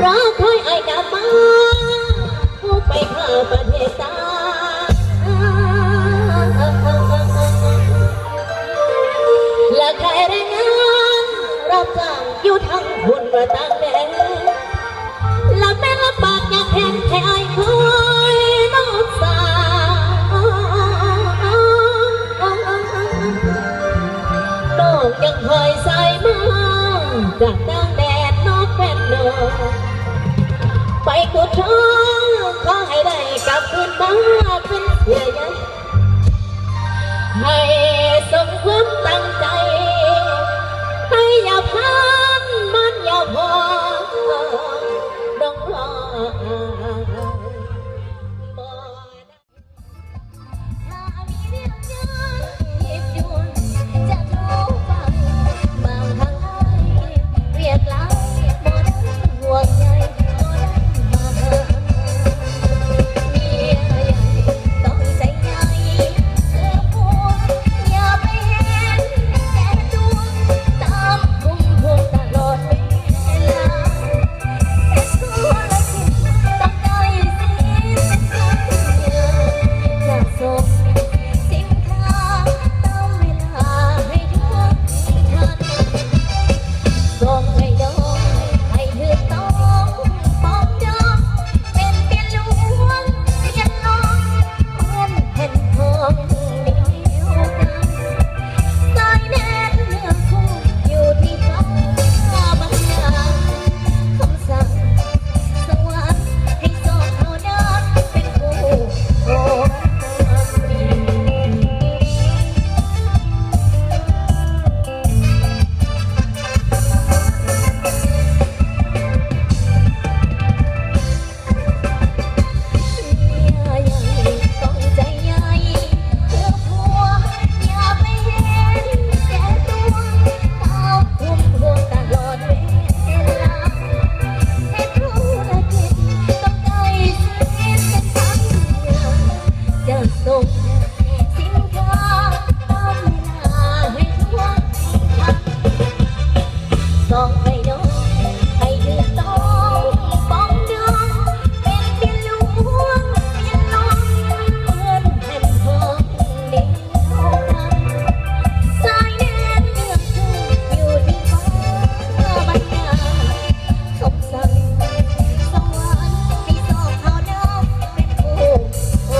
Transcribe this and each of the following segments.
รอคอยไอ้กลับมาผู้ไปข้าประเทศตาและใครแรงงานรับจ้างอยู่ทั้งหุ่นประตังแดงและแม่ละปากอยากแทนแค่ไอ้คอยน้องสาวน้องยังคอยใส่มาจากต่างแดนนอกแฟนนอกไปกูท้อขอให้ได้กลับคืนมาเป็นเสียยังให้สมความตั้งใจให้อย่าพันมันอย่าพอต้องรอถ้ามีเรื่องเยอะคิดด่วนจะโทรฟังบางครั้งเรียกหลายบ่ได้ห่วงใยบ่ได้มาหาเมียใหญ่ต้องใจใหญ่เธอพูดอย่าไปเห็นแก่ตัวตามคุมพวงตลอดเวลาแต่ตัวละคิดต้องได้สิ้นจะส่งสินค้าตามเวลาให้ทุกทันส่งให้ดอกให้เธอต้องปองดอกเป็นเปียหลวงเสียน้องเหมือนแผ่นทองเดียวกันสายแน่นเนื้อคู่อยู่ที่ฟ้าบางนาคำสั่งสวรรค์ให้สองเท่านั้นเป็นคู่โอ้ต้องใจใหญ่เพื่อผัวอย่าไปเห็นแก่ตัวตามคุมพวงตลอดเวลาให้ธุรกิจต้องได้สิ้นเป็นทางจะส่งสินค้าตามเวลาให้ทุกทันส่องให้น้องให้เธอต้องปองดองเป็นเปียหลวงเปียน้องเหมือนแผ่นทองเดียวกันสายแน่นเนื้อคู่อยู่ที่ฟ้าบรรดาคำสั่งสวรรค์ให้สองเท่านั้นเป็นคู่โอ้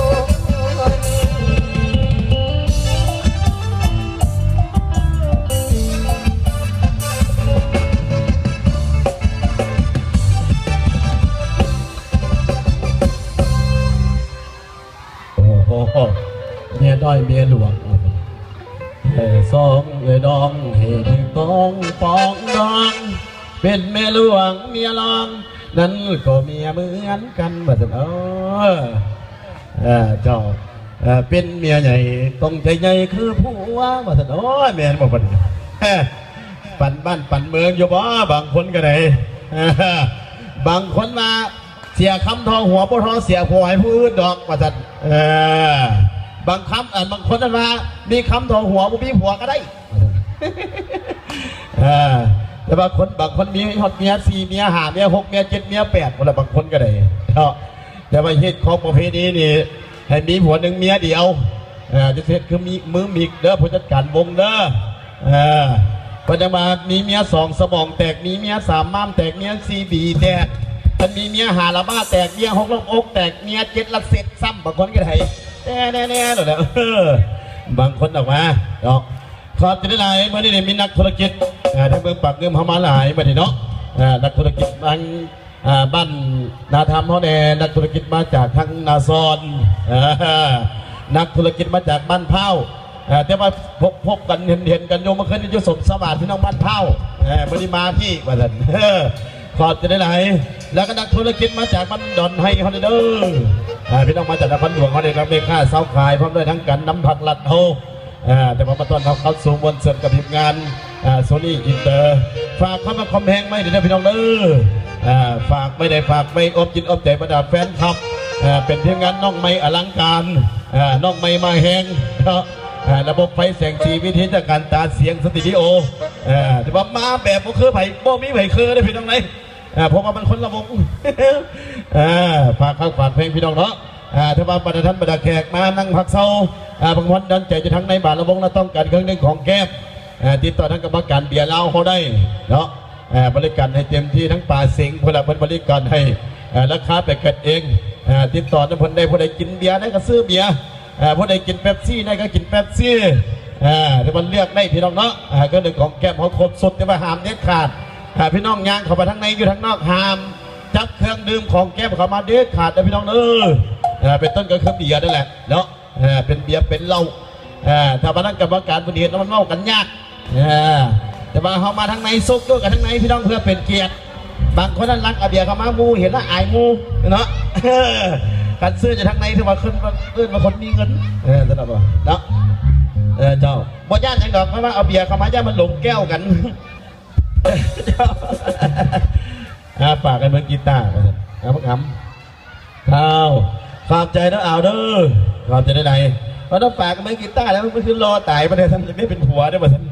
นี้ โอ้โหเมียด้อยเมียหลวงสองดองเหตุต้องปองดองเป็นเมียหลวงเมียรองนั้นก็เมียเหมือนกันมาสิเจ้าเป็นเมียใหญ่ต้องใจใหญ่คือผัวมาสิเมียบอกว่าปั่นบ้านปั่นเมืองอยู่บ่บางคนก็ได้บางคนมาเสียคำทองหัวปทอเสียผัวให้ผู้อื่นดอกมาสิบางคำบางคนมามีคำทองหัวผู้มีผัวก็ได้แต่บางคนมีหดเมียสี่เมียห้าเมียหกเมียเจ็ดเมียแปดคนละบางคนก็ได้แต่ว่าเหตุของประเพณีนี่ให้มีผัวหนึ่งเมียเดียวจะเสร็จคือมีมือมีเด้อผู้จัดการวงเด้อพอจะมามีเมียสองสมองแตกมีเมียสามม้ามแตกเมียสี่บีแตกมันมีเมียหาละบ้าแตกเมียหกลบอกแตกเมียเจ็ดละเสร็จซ้ำบางคนก็ได้แน่หรอกบางคนออกมาดอกขอบจะได้ไรเมื่อนี้มีนักธุรกิจทั้งเมืองปากเงิมเข้ามาหลายมาทีเนาะนักธุรกิจบ้านนาธรรมเขาแน่นักธุรกิจมาจากทางนาซอนนักธุรกิจมาจากบ้านเผาแต่ว่าพบกันเห็นกันโยมมาขึ้นยุสมสวัสดิ์ที่น้องบ้านเผาบริมาที่ว่าสันขอบจะได้ไรแล้วก็นักธุรกิจมาจากบ้านดอนไฮเขาเด้อพี่น้องมาจากนครหลวงเขาเนี่ยครับเมฆาเสาขายพร้อมด้วยทั้งกันน้ำผักลัดโฮแต่ว่ามาต้อนรับเข้าสู่บนเสริมกับทีมงานโซนี่อินเตอร์ฝากเข้ามาคอมเพลงไม่เดี๋ยวพี่น้องเด้อฝากไม่ได้ฝากไม่อบจิตอบใจประดับแฟนคลับเป็นทีมงานน้องไม่อลังการน้องไม่มาแหงระบบไฟแสงสีวิธีจากการตาเสียงสตูดิโอแต่ว่ามาแบบบ่คือไผ่บ่มีไผ่คือได้พี่น้องไหน เพราะว่ามันคนละวง ฝากข้าวฝากเพลงพี่น้องเนาะถ้าว่าประธานบรรดาแขกมานั่งพักเศร้าบางวันดันใจจะทั้งในบ้านละวงเราต้องการเครื่องดื่มของแก้มติดต่อทั้งกรรมการเบียร์เหล้าเขาได้เนาะบริการให้เต็มที่ทั้งป่าสิงห์พลเมืองบริการให้ราคาไปเกิดเองติดต่อทั้งคนใดผู้ใดกินเบียร์ได้ก็ซื้อเบียร์ผู้ใดกินเป๊ปซี่ได้ก็กินเป๊ปซี่ถ้ามันเลือกได้พี่น้องเนาะก็เรื่องของแก้มเขาครบสุดแต่ว่าห้ามเด็ดขาดพี่น้องยางเข้าไปทั้งในอยู่ทั้งนอกห้ามจับเครื่องดื่มของแก้มเข้ามาเด็ดขาดนะพี่น้องเป็นต้นก็คือเบียร์นั่นแหละเนาะเป็นเบียร์เป็นเหล้าถ้ามานั่งกรรมการบริหารมันเมากันยากแต่ว่าเขามาทั้งในซุกด้วยกันทั้งในพี่น้องเพื่อเป็นเกียรติบางคนนั้นรักอาเบียเขามามูเห็นแล้วอายมูเนาะการซื้อจะทั้งในถือว่าขึ้นมาคนมีเงินสำหรับเราเนาะเจ้าบ่ย่านจังดอกเพราะว่าเอาเบียร์เขามาย่ามันหลงแก้วกันฝากกันเมื่อกีตาร์ครับพ่อคำข้าวขอบใจนะเอาเด้อขอบใจได้ไหนเพราะต้องฝากกันเมื่อกีตาร์แล้วมันคือรอตายประเดี๋ยวท่านไม่เป็นผัวได้ป่ะท่าน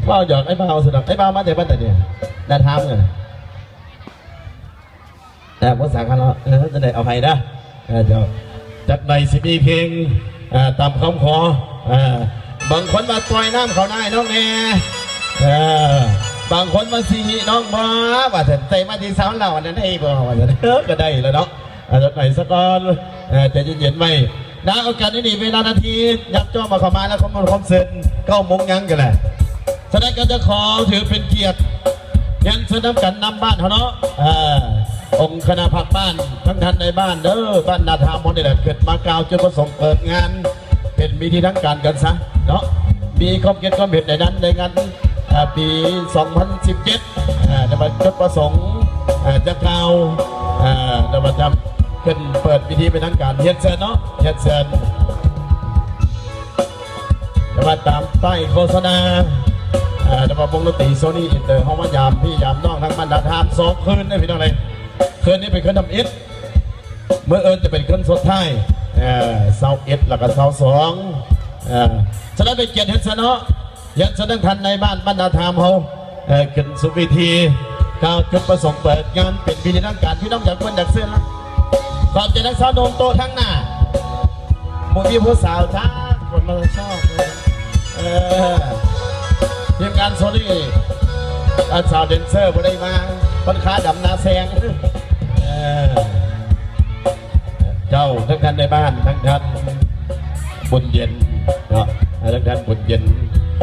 บ้าหยอกไอ้บ้าสุดไอ้บ้ามาแต่บ้านแต่เนี่ยได้ทำไงแต่ภาษาคันเราจะได้เอาไปนะเดี๋ยวจัดในสิมีเพลงตามคำขอบางคนมาต่อยน้ำเขาหน้าน้องแน่บางคนมาสีน้องมาว่าแต่ใจมาที่สาวเราอันนั้นให้บอกว่าก็ได้แล้วเนาะจัดในสักก้อนจะเย็นๆไหมนะโอกาสนี้เวลานาทียับจ้องมาเข้ามาแล้วคอมเซ็นเข้ามงยังกันแหละแสดงการจะขอถือเป็นเกียรติยันเสนอกันนำบ้านเขาเนาะองค์คณะผักบ้านทั้งท่านในบ้านเด้อบ้านนาธามนนี่แหละเกิดมากล่าวจุดประสงค์เปิดงานเป็นมีที่ทั้งการกันซะเนาะมีความเกียรติความเห็นในนั้นในงานปี 2017จะมาจุดประสงค์จะกล่าวจะมาทำขึ้นเปิดพิธีเป็นทางการเฮ็ดเซินเนาะเฮ็ดเซินจะมาตามใต้โฆษณาจะมาวงดนตรีโซนี่อินเตอร์ห้องมายามพี่ยามน้องทั้งบรรดาทาม2 คืนได้พี่น้องเลยคืนนี้เป็นคืนทำอิฐเมื่อจะเป็นคืนสุดท้ายเสา1แล้วก็เสา2ฉะนั้นเป็นเกียรติเฮ็ดเซินเนาะเฮ็ดเซินทั้งทันในบ้านบรรดาทามเขาขึ้นสุวิธีก้าวจุดประสงค์เปิดงานเป็นพิธีทางการพี่น้องอยากเป็นดักเสื้อละก่อนจะนักสาวโดนโตทั้งหน้ามุมีผู้สาวช้าคนมาชอบทีมงานโซนี่สาวเดนเซอร์ผู้ได้มาคนค้าดำนาแซงเจ้าทั้งท่านในบ้านทั้งท่านบุญเย็นเนาะทั้งท่านบุญเย็น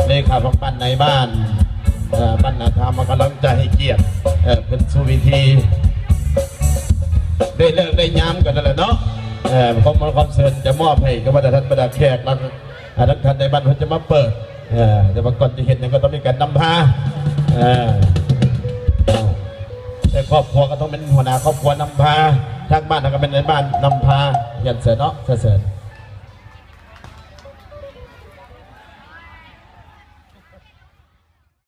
เลขาของบ้านในบ้านบ้านนาธรรมมากำลังใจให้เกียรติเป็นสุวิธีได้เลิกได้ย้ำกันนั่นแหละเนาะคอนเสิร์ตจะมอบให้กับท่านบรรดาแขกแล้วทั้งท่านในบ้านเพิ่นจะมาเปิดแต่บางคนที่เห็นเนี่ยก็ต้องมีการนำพาแต่ครอบครัวก็ต้องเป็นหัวหน้าครอบครัวนำพาทางบ้านก็เป็นในบ้านนำพายันเสร็จเนาะเสร็จ